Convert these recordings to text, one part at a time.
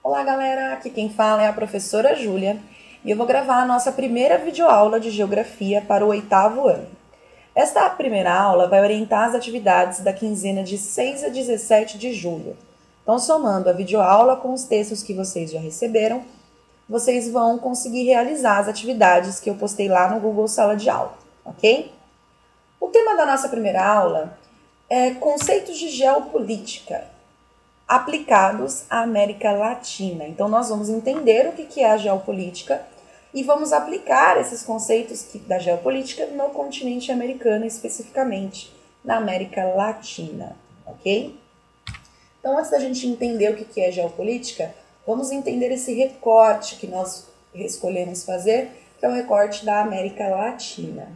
Olá galera, aqui quem fala é a professora Júlia e eu vou gravar a nossa primeira videoaula de Geografia para o 8º ano. Esta primeira aula vai orientar as atividades da quinzena de 6 a 17 de julho. Então, somando a videoaula com os textos que vocês já receberam, vocês vão conseguir realizar as atividades que eu postei lá no Google Sala de Aula, ok? O tema da nossa primeira aula é conceitos de geopolítica aplicados à América Latina. Então, nós vamos entender o que é a geopolítica e vamos aplicar esses conceitos da geopolítica no continente americano, especificamente na América Latina, ok? Então, antes da gente entender o que é geopolítica, vamos entender esse recorte que nós escolhemos fazer, que é o recorte da América Latina.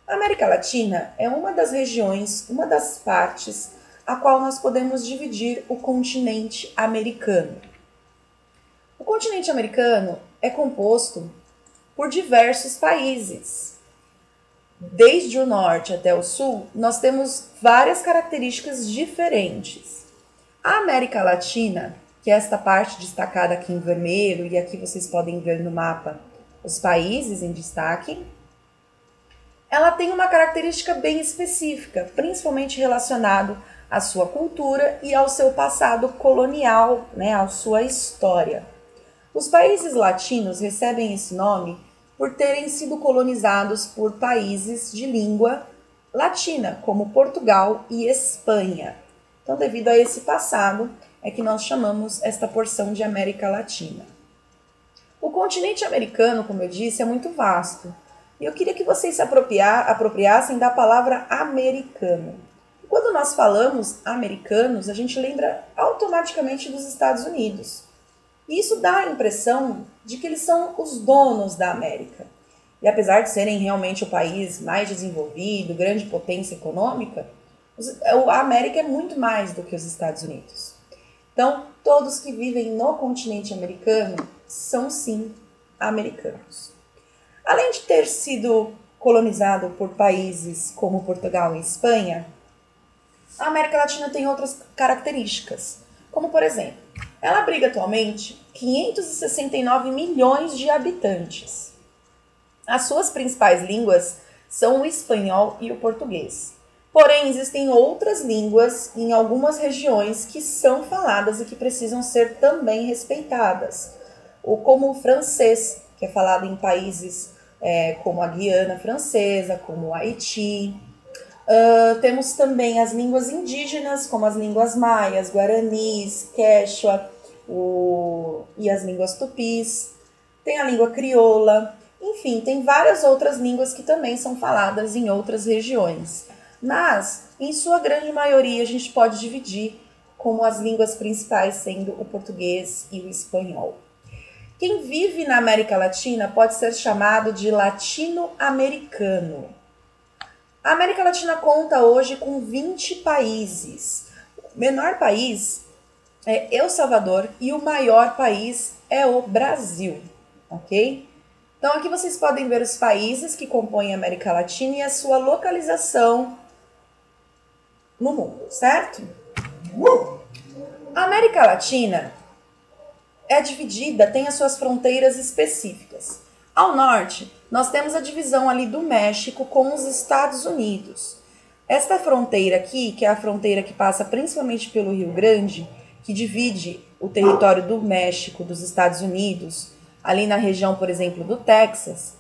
A América Latina é uma das regiões, uma das partes a qual nós podemos dividir o continente americano. O continente americano é composto por diversos países. Desde o norte até o sul, nós temos várias características diferentes. A América Latina, que é esta parte destacada aqui em vermelho, e aqui vocês podem ver no mapa os países em destaque, ela tem uma característica bem específica, principalmente relacionado à sua cultura e ao seu passado colonial, né, à sua história. Os países latinos recebem esse nome por terem sido colonizados por países de língua latina, como Portugal e Espanha. Então, devido a esse passado, é que nós chamamos esta porção de América Latina. O continente americano, como eu disse, é muito vasto. E eu queria que vocês se apropriassem da palavra americano. E quando nós falamos americanos, a gente lembra automaticamente dos Estados Unidos. E isso dá a impressão de que eles são os donos da América. E apesar de serem realmente o país mais desenvolvido, grande potência econômica, a América é muito mais do que os Estados Unidos. Então, todos que vivem no continente americano são sim americanos. Além de ter sido colonizado por países como Portugal e Espanha, a América Latina tem outras características, como por exemplo, ela abriga atualmente 569 milhões de habitantes. As suas principais línguas são o espanhol e o português. Porém, existem outras línguas em algumas regiões que são faladas e que precisam ser também respeitadas, como o francês, que é falado em países como a Guiana Francesa, como o Haiti. Temos também as línguas indígenas, como as línguas maias, guaranis, quechua e as línguas tupis. Tem a língua crioula. Enfim, tem várias outras línguas que também são faladas em outras regiões. Mas, em sua grande maioria, a gente pode dividir como as línguas principais sendo o português e o espanhol. Quem vive na América Latina pode ser chamado de latino-americano. A América Latina conta hoje com 20 países. O menor país é El Salvador e o maior país é o Brasil, ok? Então aqui vocês podem ver os países que compõem a América Latina e a sua localização no mundo, certo? A América Latina é dividida, tem as suas fronteiras específicas. Ao norte, nós temos a divisão ali do México com os Estados Unidos. Esta fronteira aqui, que é a fronteira que passa principalmente pelo Rio Grande, que divide o território do México dos Estados Unidos, ali na região, por exemplo, do Texas,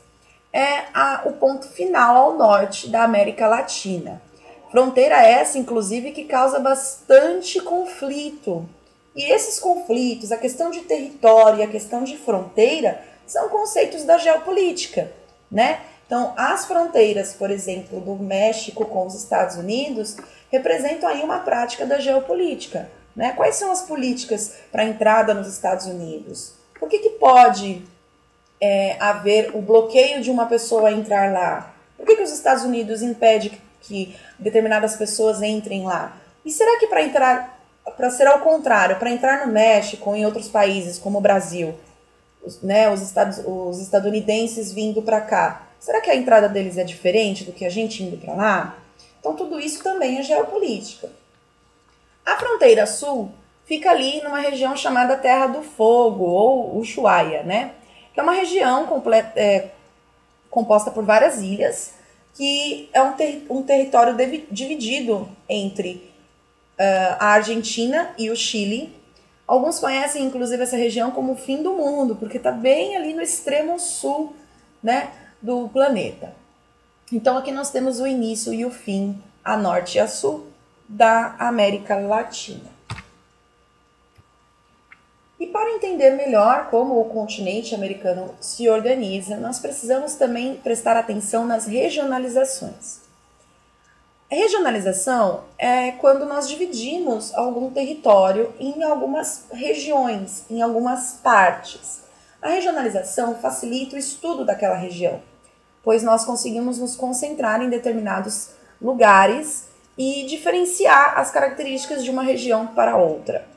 é o ponto final ao norte da América Latina. Fronteira essa, inclusive, que causa bastante conflito. E esses conflitos, a questão de território e a questão de fronteira, são conceitos da geopolítica, né? Então, as fronteiras, por exemplo, do México com os Estados Unidos, representam aí uma prática da geopolítica, né? Quais são as políticas para a entrada nos Estados Unidos? Por que pode haver o bloqueio de uma pessoa entrar lá? Por que os Estados Unidos impedem que determinadas pessoas entrem lá? E será que para ser ao contrário, para entrar no México ou em outros países como o Brasil, os estadunidenses vindo para cá, será que a entrada deles é diferente do que a gente indo para lá? Então tudo isso também é geopolítica. A fronteira sul fica ali numa região chamada Terra do Fogo, ou Ushuaia, né? Que é uma região composta por várias ilhas, que é um território dividido entre a Argentina e o Chile. Alguns conhecem, inclusive, essa região como o fim do mundo, porque está bem ali no extremo sul, né, do planeta. Então, aqui nós temos o início e o fim, a norte e a sul, da América Latina. E para entender melhor como o continente americano se organiza, nós precisamos também prestar atenção nas regionalizações. A regionalização é quando nós dividimos algum território em algumas regiões, em algumas partes. A regionalização facilita o estudo daquela região, pois nós conseguimos nos concentrar em determinados lugares e diferenciar as características de uma região para outra.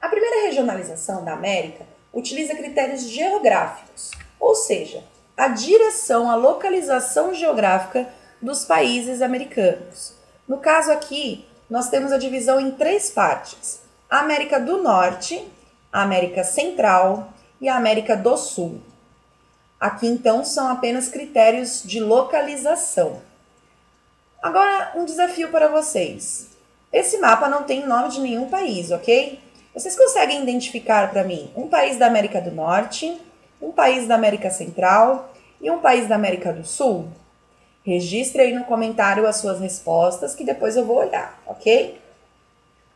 A primeira regionalização da América utiliza critérios geográficos, ou seja, a direção, a localização geográfica dos países americanos. No caso aqui, nós temos a divisão em 3 partes: a América do Norte, a América Central e a América do Sul. Aqui, então, são apenas critérios de localização. Agora, um desafio para vocês. Esse mapa não tem nome de nenhum país, ok? Vocês conseguem identificar para mim um país da América do Norte, um país da América Central e um país da América do Sul? Registre aí no comentário as suas respostas, que depois eu vou olhar, ok?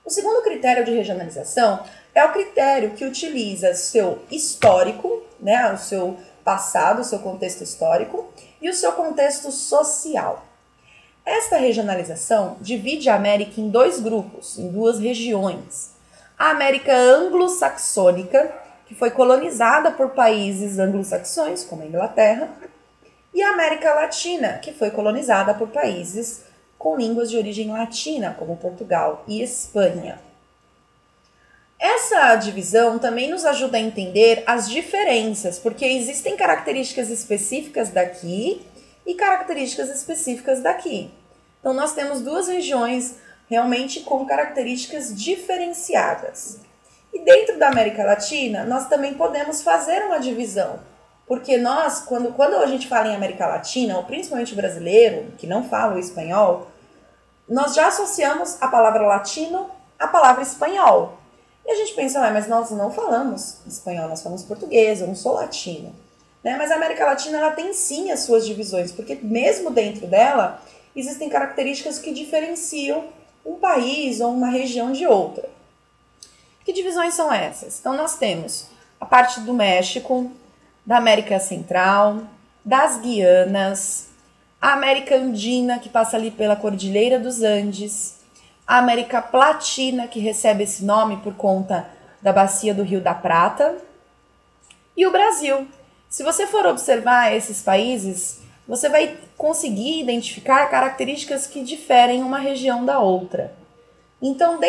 O segundo critério de regionalização é o critério que utiliza seu histórico, né, o seu passado, o seu contexto histórico e o seu contexto social. Esta regionalização divide a América em 2 grupos, em 2 regiões. A América anglo-saxônica, que foi colonizada por países anglo-saxões, como a Inglaterra, e a América Latina, que foi colonizada por países com línguas de origem latina, como Portugal e Espanha. Essa divisão também nos ajuda a entender as diferenças, porque existem características específicas daqui e características específicas daqui. Então, nós temos 2 regiões realmente com características diferenciadas. E dentro da América Latina, nós também podemos fazer uma divisão, porque nós, quando a gente fala em América Latina, ou principalmente o brasileiro, que não fala o espanhol, nós já associamos a palavra latino à palavra espanhol. E a gente pensa, mas nós não falamos espanhol, nós falamos português, eu não sou latino. Né? Mas a América Latina ela tem sim as suas divisões, porque mesmo dentro dela, existem características que diferenciam um país ou uma região de outra. Que divisões são essas? Então, nós temos a parte do México, da América Central, das Guianas, a América Andina, que passa ali pela Cordilheira dos Andes, a América Platina, que recebe esse nome por conta da bacia do Rio da Prata, e o Brasil. Se você for observar esses países, você vai conseguir identificar características que diferem uma região da outra. Então,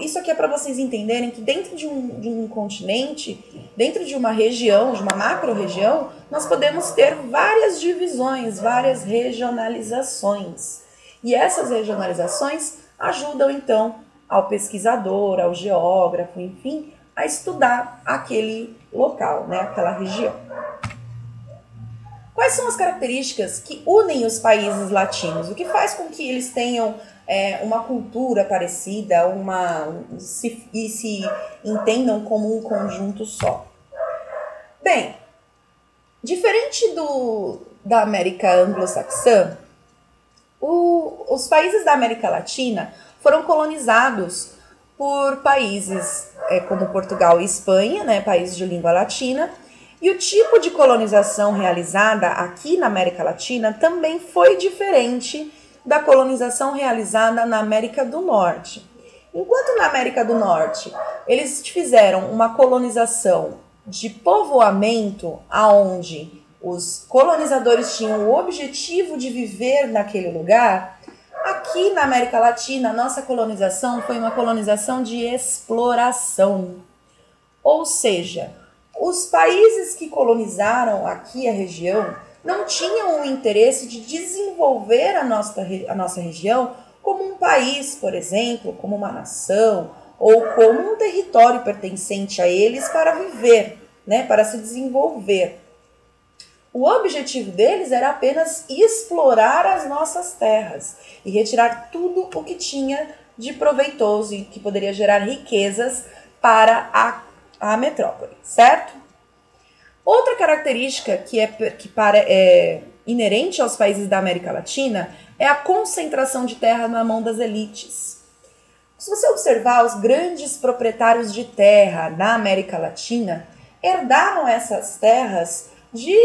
isso aqui é para vocês entenderem que dentro de um continente, dentro de uma região, de uma macro-região, nós podemos ter várias divisões, várias regionalizações. E essas regionalizações ajudam, então, ao pesquisador, ao geógrafo, enfim, a estudar aquele local, né, aquela região. Quais são as características que unem os países latinos? O que faz com que eles tenham uma cultura parecida e se entendam como um conjunto só? Bem, diferente da América anglo-saxã, os países da América Latina foram colonizados por países como Portugal e Espanha, né, países de língua latina, e o tipo de colonização realizada aqui na América Latina também foi diferente da colonização realizada na América do Norte. Enquanto na América do Norte eles fizeram uma colonização de povoamento, aonde os colonizadores tinham o objetivo de viver naquele lugar, aqui na América Latina a nossa colonização foi uma colonização de exploração. Ou seja, os países que colonizaram aqui a região não tinham o interesse de desenvolver a nossa região como um país, por exemplo, como uma nação, ou como um território pertencente a eles para viver, né, para se desenvolver. O objetivo deles era apenas explorar as nossas terras e retirar tudo o que tinha de proveitoso e que poderia gerar riquezas para a metrópole, certo? Outra característica é inerente aos países da América Latina é a concentração de terra na mão das elites. Se você observar, os grandes proprietários de terra na América Latina herdaram essas terras de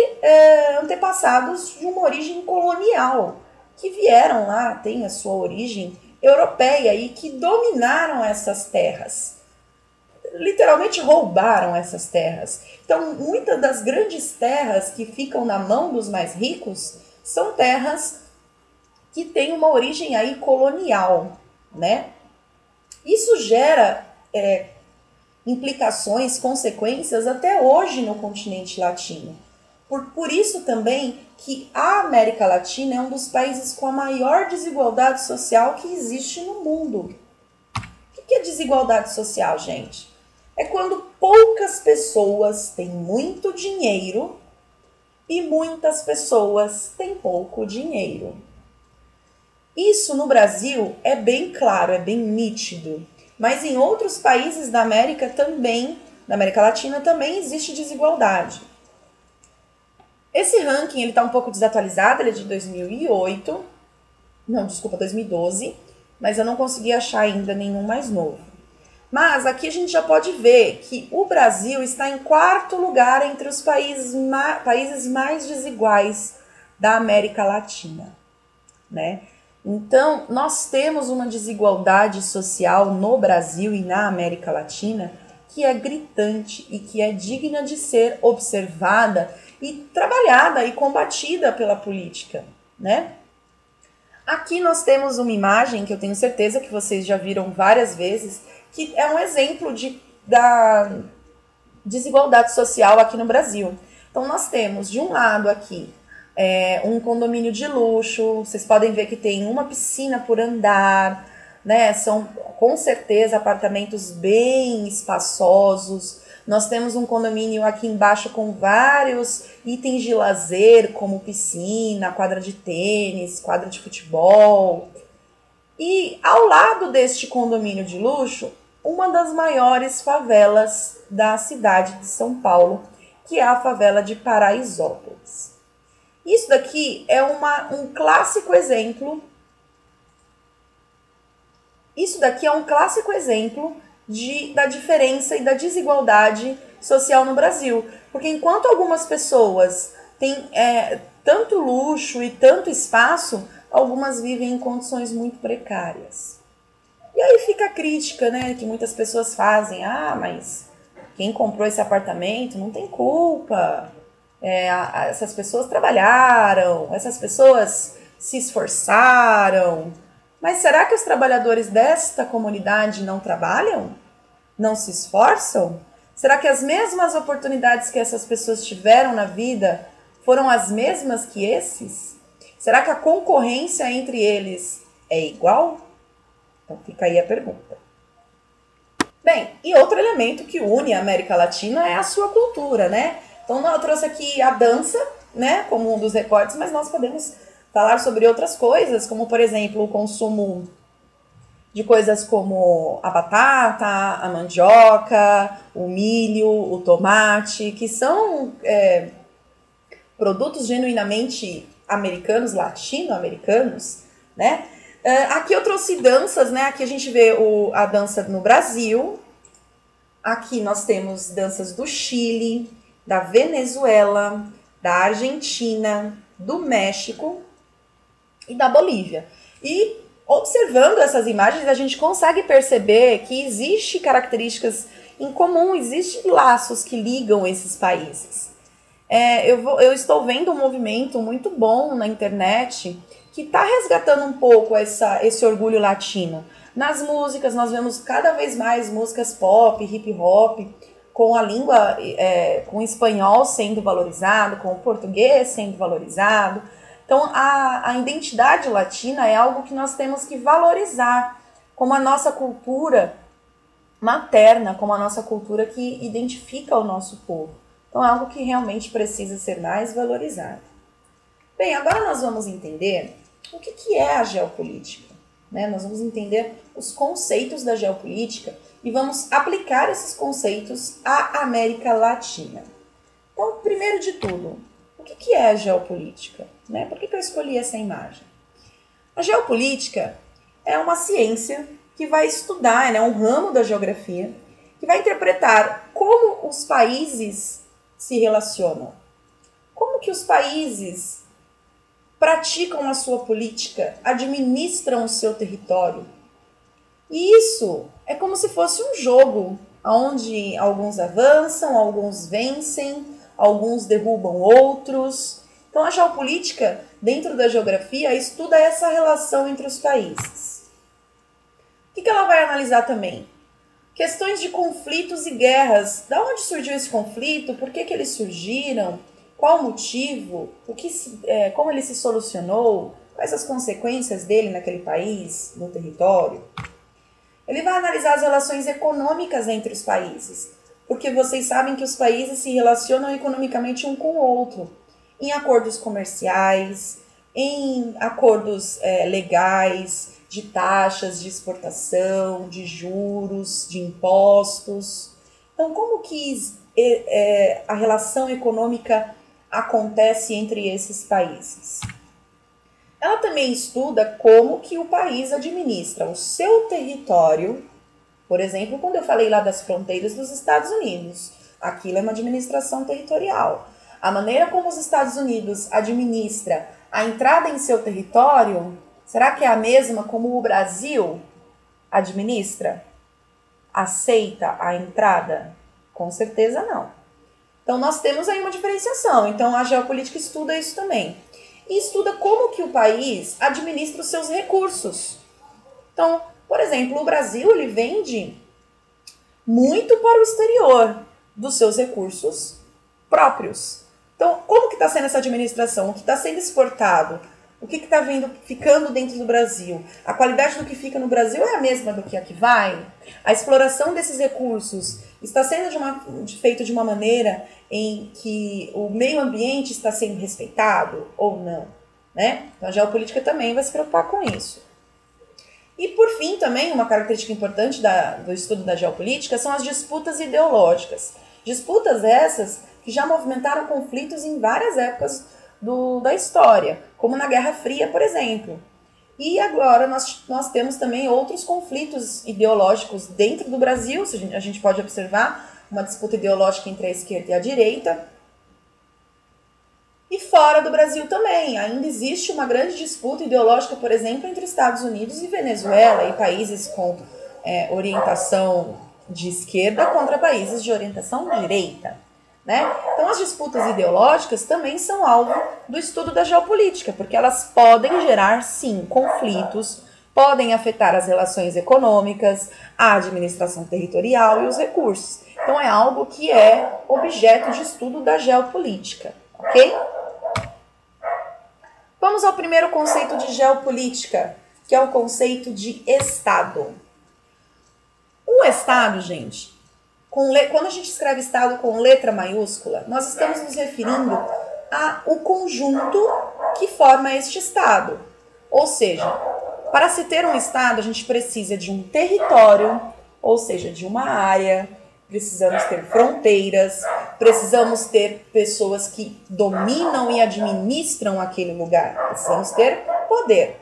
antepassados de uma origem colonial, que vieram lá, têm a sua origem europeia e que dominaram essas terras. Literalmente roubaram essas terras. Então, muitas das grandes terras que ficam na mão dos mais ricos são terras que têm uma origem aí colonial, né? Isso gera implicações, consequências até hoje no continente latino. Por isso também que a América Latina é um dos países com a maior desigualdade social que existe no mundo. O que é desigualdade social, gente? É quando poucas pessoas têm muito dinheiro e muitas pessoas têm pouco dinheiro. Isso no Brasil é bem claro, é bem nítido. Mas em outros países da América Latina também existe desigualdade. Esse ranking está um pouco desatualizado, ele é de 2008, não, desculpa, 2012, mas eu não consegui achar ainda nenhum mais novo. Mas aqui a gente já pode ver que o Brasil está em quarto lugar entre os países mais desiguais da América Latina, né? Então, nós temos uma desigualdade social no Brasil e na América Latina que é gritante e que é digna de ser observada e trabalhada e combatida pela política, né? Aqui nós temos uma imagem que eu tenho certeza que vocês já viram várias vezes, que é um exemplo da desigualdade social aqui no Brasil. Então, nós temos, de um lado aqui, um condomínio de luxo, vocês podem ver que tem uma piscina por andar, né? São, com certeza, apartamentos bem espaçosos. Nós temos um condomínio aqui embaixo com vários itens de lazer, como piscina, quadra de tênis, quadra de futebol. E ao lado deste condomínio de luxo, uma das maiores favelas da cidade de São Paulo, que é a favela de Paraisópolis. Isso daqui é um clássico exemplo. Isso daqui é um clássico exemplo da diferença e da desigualdade social no Brasil. Porque enquanto algumas pessoas têm tanto luxo e tanto espaço, algumas vivem em condições muito precárias. E aí fica a crítica, né, que muitas pessoas fazem. Ah, mas quem comprou esse apartamento não tem culpa. Essas pessoas trabalharam, essas pessoas se esforçaram. Mas será que os trabalhadores desta comunidade não trabalham? Não se esforçam? Será que as mesmas oportunidades que essas pessoas tiveram na vida foram as mesmas que esses? Será que a concorrência entre eles é igual? Então fica aí a pergunta. Bem, e outro elemento que une a América Latina é a sua cultura, né? Então eu trouxe aqui a dança, né, como um dos recortes, mas nós podemos falar sobre outras coisas, como por exemplo o consumo de coisas como a batata, a mandioca, o milho, o tomate, que são produtos genuinamente americanos, latino-americanos, né? Aqui eu trouxe danças, né? Aqui a gente vê a dança no Brasil. Aqui nós temos danças do Chile, da Venezuela, da Argentina, do México e da Bolívia. E observando essas imagens, a gente consegue perceber que existe características em comum, existem laços que ligam esses países. Eu estou vendo um movimento muito bom na internet que está resgatando um pouco esse orgulho latino. Nas músicas, nós vemos cada vez mais músicas pop, hip hop, com a língua, com o espanhol sendo valorizado, com o português sendo valorizado. Então, a identidade latina é algo que nós temos que valorizar, como a nossa cultura materna como a nossa cultura que identifica o nosso povo. Então é algo que realmente precisa ser mais valorizado. Bem, agora nós vamos entender o que é a geopolítica. Né? Nós vamos entender os conceitos da geopolítica e vamos aplicar esses conceitos à América Latina. Então, primeiro de tudo, o que é a geopolítica? Né? Por que eu escolhi essa imagem? A geopolítica é uma ciência que vai estudar, é um ramo da geografia, que vai interpretar como os países se relacionam. Como que os países praticam a sua política, administram o seu território. E isso é como se fosse um jogo, onde alguns avançam, alguns vencem, alguns derrubam outros. Então a geopolítica, dentro da geografia, estuda essa relação entre os países. O que ela vai analisar também? Questões de conflitos e guerras. Da onde surgiu esse conflito? Por que eles surgiram? Qual o motivo? Como ele se solucionou? Quais as consequências dele naquele país, no território? Ele vai analisar as relações econômicas entre os países, porque vocês sabem que os países se relacionam economicamente um com o outro, em acordos comerciais, em acordos legais, de taxas de exportação, de juros, de impostos. Então, como que a relação econômica acontece entre esses países? Ela também estuda como que o país administra o seu território. Por exemplo, quando eu falei lá das fronteiras dos Estados Unidos, aquilo é uma administração territorial. A maneira como os Estados Unidos administra a entrada em seu território, será que é a mesma como o Brasil administra? Aceita a entrada? Com certeza não. Então nós temos aí uma diferenciação. Então a geopolítica estuda isso também. E estuda como que o país administra os seus recursos. Então, por exemplo, o Brasil ele vende muito para o exterior dos seus recursos próprios. Então, como que está sendo essa administração? O que está sendo exportado? O que está ficando dentro do Brasil? A qualidade do que fica no Brasil é a mesma do que a que vai? A exploração desses recursos está sendo feito de uma maneira em que o meio ambiente está sendo respeitado ou não? Né? Então, a geopolítica também vai se preocupar com isso. E, por fim, também, uma característica importante do estudo da geopolítica são as disputas ideológicas. Disputas essas que já movimentaram conflitos em várias épocas da história, como na Guerra Fria, por exemplo. E agora nós temos também outros conflitos ideológicos dentro do Brasil. A gente pode observar uma disputa ideológica entre a esquerda e a direita. E fora do Brasil também, ainda existe uma grande disputa ideológica, por exemplo, entre Estados Unidos e Venezuela, e países com orientação de esquerda contra países de orientação direita. Né? Então as disputas ideológicas também são alvo do estudo da geopolítica, porque elas podem gerar, sim, conflitos, podem afetar as relações econômicas, a administração territorial e os recursos. Então é algo que é objeto de estudo da geopolítica, ok? Vamos ao primeiro conceito de geopolítica, que é o conceito de Estado. Um Estado, gente, quando a gente escreve Estado com letra maiúscula, nós estamos nos referindo ao conjunto que forma este Estado. Ou seja, para se ter um Estado, a gente precisa de um território, ou seja, de uma área, precisamos ter fronteiras, precisamos ter pessoas que dominam e administram aquele lugar, precisamos ter poder.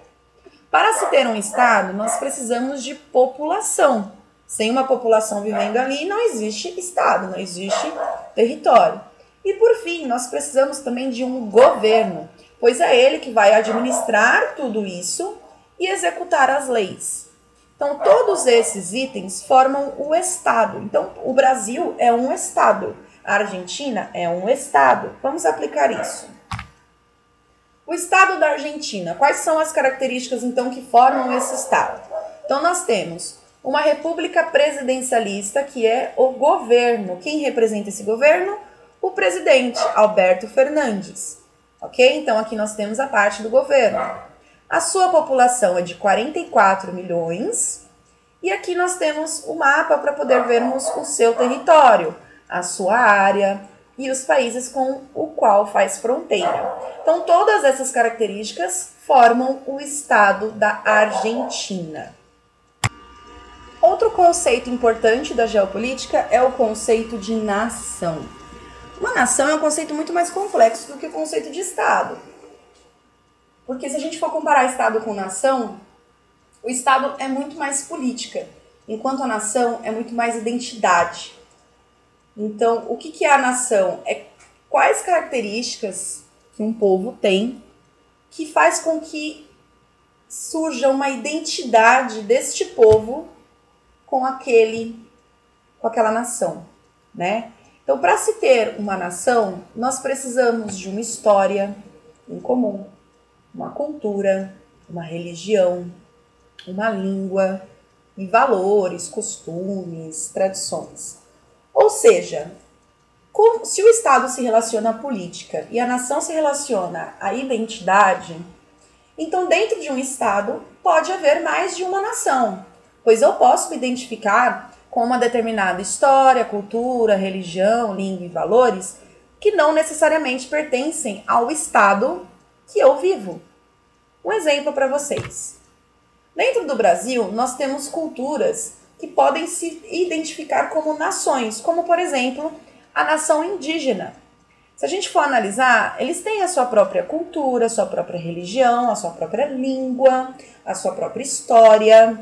Para se ter um Estado, nós precisamos de população. Sem uma população vivendo ali, não existe Estado, não existe território. E por fim, nós precisamos também de um governo, pois é ele que vai administrar tudo isso e executar as leis. Então, todos esses itens formam o Estado. Então, o Brasil é um Estado, a Argentina é um Estado. Vamos aplicar isso. O Estado da Argentina, quais são as características, então, que formam esse Estado? Então, nós temos uma república presidencialista, que é o governo. Quem representa esse governo? O presidente, Alberto Fernandes. Ok? Então, aqui nós temos a parte do governo. A sua população é de 44 milhões E aqui nós temos o mapa para poder vermos o seu território, a sua área e os países com o qual faz fronteira. Então, todas essas características formam o estado da Argentina. Outro conceito importante da geopolítica é o conceito de nação. Uma nação é um conceito muito mais complexo do que o conceito de estado. Porque se a gente for comparar estado com nação, o estado é muito mais política, enquanto a nação é muito mais identidade. Então, o que é a nação? É quais características que um povo tem que faz com que surja uma identidade deste povo com aquela nação, né? Então, para se ter uma nação, nós precisamos de uma história em comum, uma cultura, uma religião, uma língua e valores, costumes, tradições. Ou seja, se o Estado se relaciona à política e a nação se relaciona à identidade, então dentro de um Estado pode haver mais de uma nação, pois eu posso me identificar com uma determinada história, cultura, religião, língua e valores que não necessariamente pertencem ao Estado que eu vivo. Um exemplo para vocês. Dentro do Brasil, nós temos culturas que podem se identificar como nações, como, por exemplo, a nação indígena. Se a gente for analisar, eles têm a sua própria cultura, a sua própria religião, a sua própria língua, a sua própria história.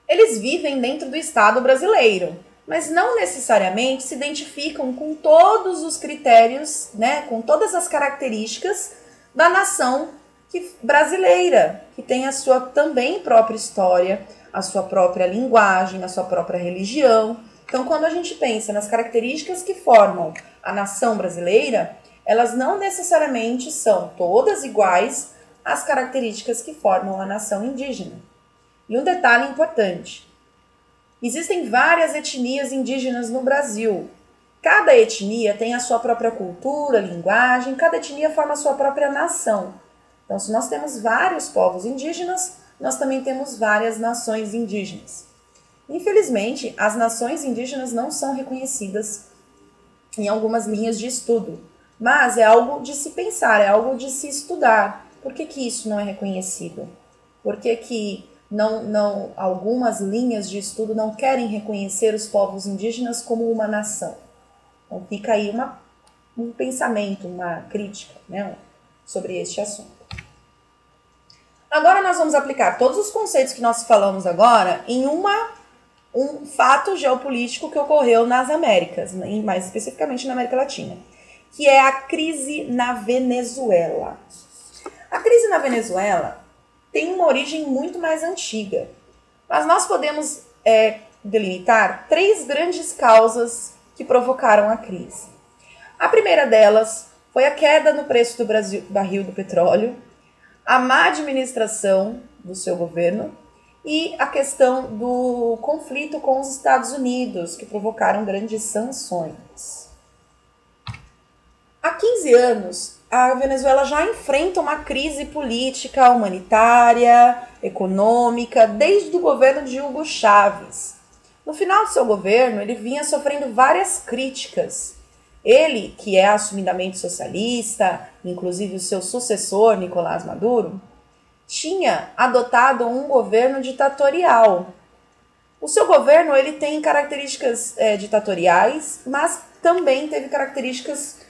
Eles vivem dentro do Estado brasileiro, mas não necessariamente se identificam com todos os critérios, né, com todas as características da nação brasileira, que tem a sua também própria história, a sua própria linguagem, a sua própria religião. Então, quando a gente pensa nas características que formam a nação brasileira, elas não necessariamente são todas iguais às características que formam a nação indígena. E um detalhe importante: existem várias etnias indígenas no Brasil. Cada etnia tem a sua própria cultura, linguagem, cada etnia forma a sua própria nação. Então, se nós temos vários povos indígenas, nós também temos várias nações indígenas. Infelizmente, as nações indígenas não são reconhecidas em algumas linhas de estudo, mas é algo de se pensar, é algo de se estudar. Por que isso não é reconhecido? Por que algumas linhas de estudo não querem reconhecer os povos indígenas como uma nação? Então fica aí um pensamento, uma crítica, né, sobre este assunto. Agora nós vamos aplicar todos os conceitos que nós falamos agora em um fato geopolítico que ocorreu nas Américas, mais especificamente na América Latina, que é a crise na Venezuela. A crise na Venezuela tem uma origem muito mais antiga, mas nós podemos delimitar 3 grandes causas que provocaram a crise. A primeira delas foi a queda no preço do barril do petróleo, a má administração do seu governo e a questão do conflito com os Estados Unidos, que provocaram grandes sanções. Há 15 anos, a Venezuela já enfrenta uma crise política, humanitária, econômica, desde o governo de Hugo Chávez. No final do seu governo, ele vinha sofrendo várias críticas. Ele, que é assumidamente socialista, inclusive o seu sucessor, Nicolás Maduro, tinha adotado um governo ditatorial. O seu governo ele tem características ditatoriais, mas também teve características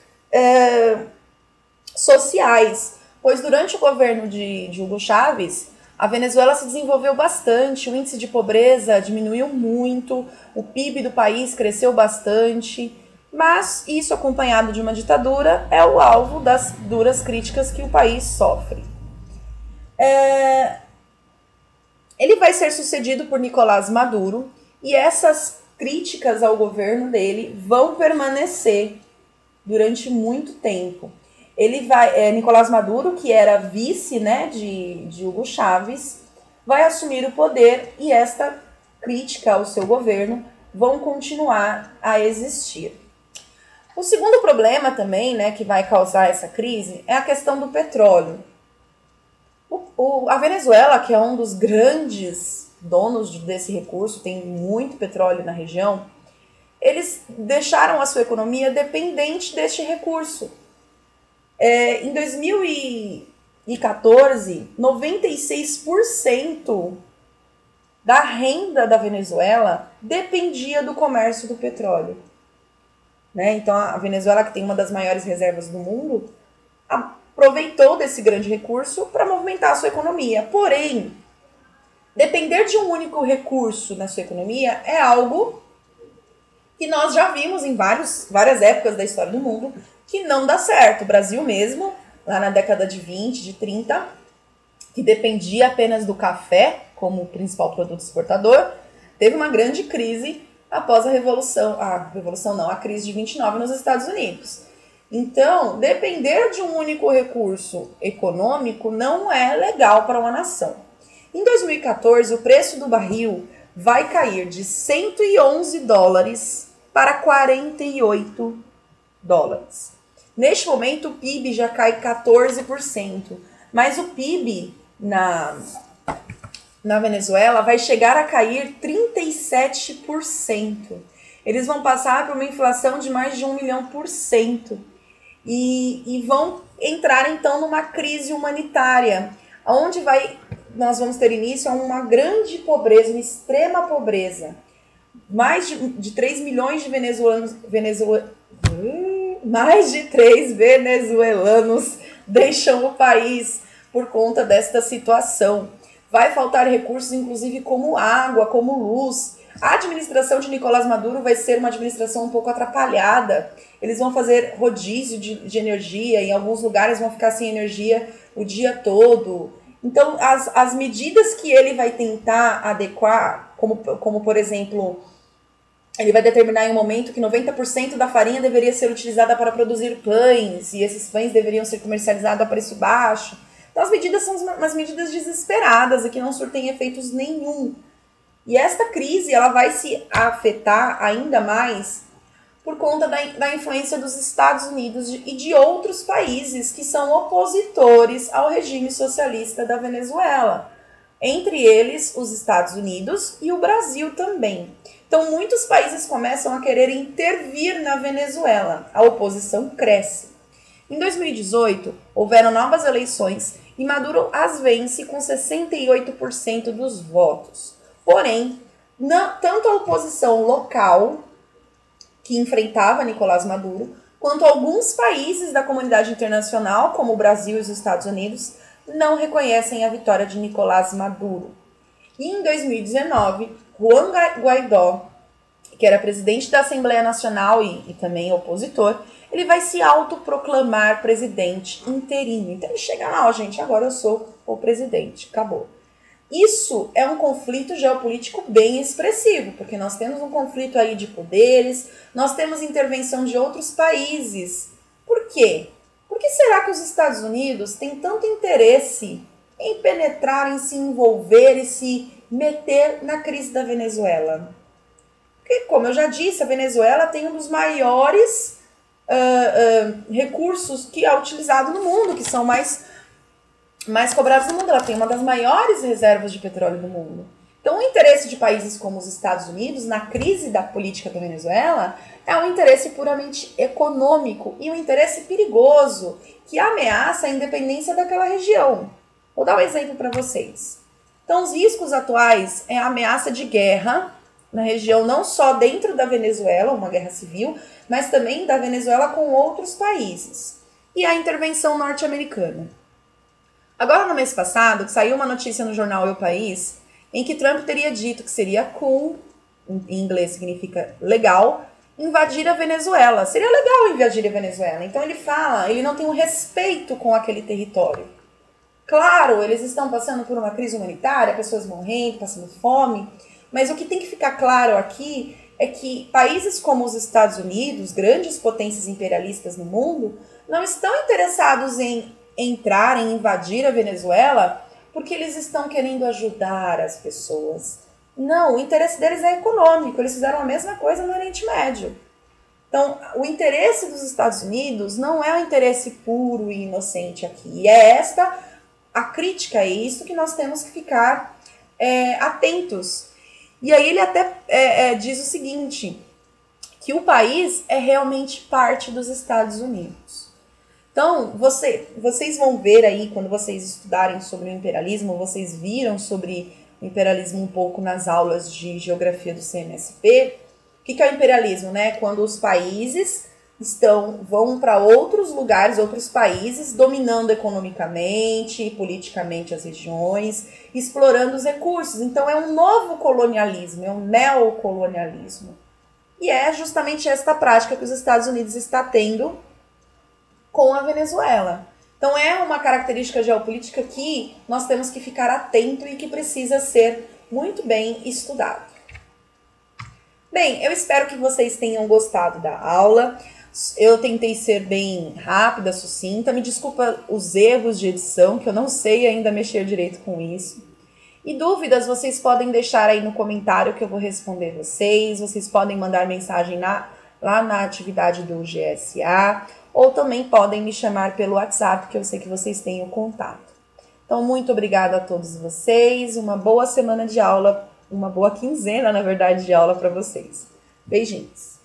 sociais, pois durante o governo de Hugo Chávez, a Venezuela se desenvolveu bastante, o índice de pobreza diminuiu muito, o PIB do país cresceu bastante, mas isso acompanhado de uma ditadura é o alvo das duras críticas que o país sofre. Ele vai ser sucedido por Nicolás Maduro e essas críticas ao governo dele vão permanecer durante muito tempo. Nicolás Maduro, que era vice, né, de Hugo Chávez, vai assumir o poder e esta crítica ao seu governo vão continuar a existir. O segundo problema também, né, que vai causar essa crise é a questão do petróleo. A Venezuela, que é um dos grandes donos desse recurso, tem muito petróleo na região, eles deixaram a sua economia dependente deste recurso. Em 2014, 96% da renda da Venezuela dependia do comércio do petróleo. Né? Então, a Venezuela, que tem uma das maiores reservas do mundo, aproveitou desse grande recurso para movimentar a sua economia. Porém, depender de um único recurso na sua economia é algo que nós já vimos em várias épocas da história do mundo que não dá certo. O Brasil mesmo, lá na década de 20, de 30, que dependia apenas do café como principal produto exportador, teve uma grande crise após a crise de 29 nos Estados Unidos. Então, depender de um único recurso econômico não é legal para uma nação. Em 2014, o preço do barril vai cair de 111 dólares para 48 dólares. Neste momento, o PIB já cai 14%, mas o PIB na Venezuela vai chegar a cair 37%. Eles vão passar por uma inflação de mais de 1 milhão por cento e vão entrar então numa crise humanitária, onde nós vamos ter início a uma grande pobreza, uma extrema pobreza. Mais de 3 milhões de mais de 3 venezuelanos deixam o país por conta desta situação. Vai faltar recursos, inclusive como água, como luz. A administração de Nicolás Maduro vai ser uma administração um pouco atrapalhada. Eles vão fazer rodízio de energia, em alguns lugares vão ficar sem energia o dia todo. Então, as medidas que ele vai tentar adequar, como por exemplo, ele vai determinar em um momento que 90% da farinha deveria ser utilizada para produzir pães, e esses pães deveriam ser comercializados a preço baixo. Então, as medidas são umas medidas desesperadas e que não surtem efeitos nenhum. E esta crise ela vai se afetar ainda mais por conta da influência dos Estados Unidos e de outros países que são opositores ao regime socialista da Venezuela. Entre eles, os Estados Unidos e o Brasil também. Então, muitos países começam a querer intervir na Venezuela. A oposição cresce. Em 2018, houveram novas eleições e Maduro as vence com 68% dos votos. Porém, tanto a oposição local, que enfrentava Nicolás Maduro, quanto alguns países da comunidade internacional, como o Brasil e os Estados Unidos, não reconhecem a vitória de Nicolás Maduro. E em 2019, Juan Guaidó, que era presidente da Assembleia Nacional e também opositor, ele vai se autoproclamar presidente interino. Então ele chega lá, ó, gente, agora eu sou o presidente, acabou. Isso é um conflito geopolítico bem expressivo, porque nós temos um conflito aí de poderes, nós temos intervenção de outros países. Por quê? Por que será que os Estados Unidos têm tanto interesse em penetrar, em se envolver e se meter na crise da Venezuela? Porque, como eu já disse, a Venezuela tem um dos maiores recursos que é utilizado no mundo, que são mais cobrados no mundo. Ela tem uma das maiores reservas de petróleo do mundo. Então, o interesse de países como os Estados Unidos na crise da política da Venezuela é um interesse puramente econômico e um interesse perigoso que ameaça a independência daquela região. Vou dar um exemplo para vocês. Então, os riscos atuais é a ameaça de guerra na região, não só dentro da Venezuela, uma guerra civil, mas também da Venezuela com outros países. E a intervenção norte-americana. Agora, no mês passado, saiu uma notícia no jornal El País, em que Trump teria dito que seria cool, em inglês significa legal, invadir a Venezuela. Seria legal invadir a Venezuela. Então ele não tem um respeito com aquele território. Claro, eles estão passando por uma crise humanitária, pessoas morrendo, passando fome, mas o que tem que ficar claro aqui é que países como os Estados Unidos, grandes potências imperialistas no mundo, não estão interessados em entrar, em invadir a Venezuela, porque eles estão querendo ajudar as pessoas. Não, o interesse deles é econômico. Eles fizeram a mesma coisa no Oriente Médio. Então, o interesse dos Estados Unidos não é um interesse puro e inocente aqui. E é esta a crítica, é isso que nós temos que ficar atentos. E aí ele até diz o seguinte, que o país é realmente parte dos Estados Unidos. Então, vocês vão ver aí, quando vocês estudarem sobre o imperialismo, vocês viram sobre o imperialismo um pouco nas aulas de geografia do CNSP. O que é o imperialismo, né? Quando os países vão para outros lugares, outros países, dominando economicamente e politicamente as regiões, explorando os recursos. Então é um novo colonialismo, é um neocolonialismo. E é justamente esta prática que os Estados Unidos está tendo com a Venezuela. Então é uma característica geopolítica que nós temos que ficar atento e que precisa ser muito bem estudado. Bem, eu espero que vocês tenham gostado da aula. Eu tentei ser bem rápida, sucinta. Me desculpa os erros de edição, que eu não sei ainda mexer direito com isso. E dúvidas vocês podem deixar aí no comentário que eu vou responder vocês. Vocês podem mandar mensagem lá na atividade do GSA, ou também podem me chamar pelo WhatsApp, que eu sei que vocês têm o contato. Então, muito obrigada a todos vocês. Uma boa semana de aula, uma boa quinzena, na verdade, de aula para vocês. Beijinhos!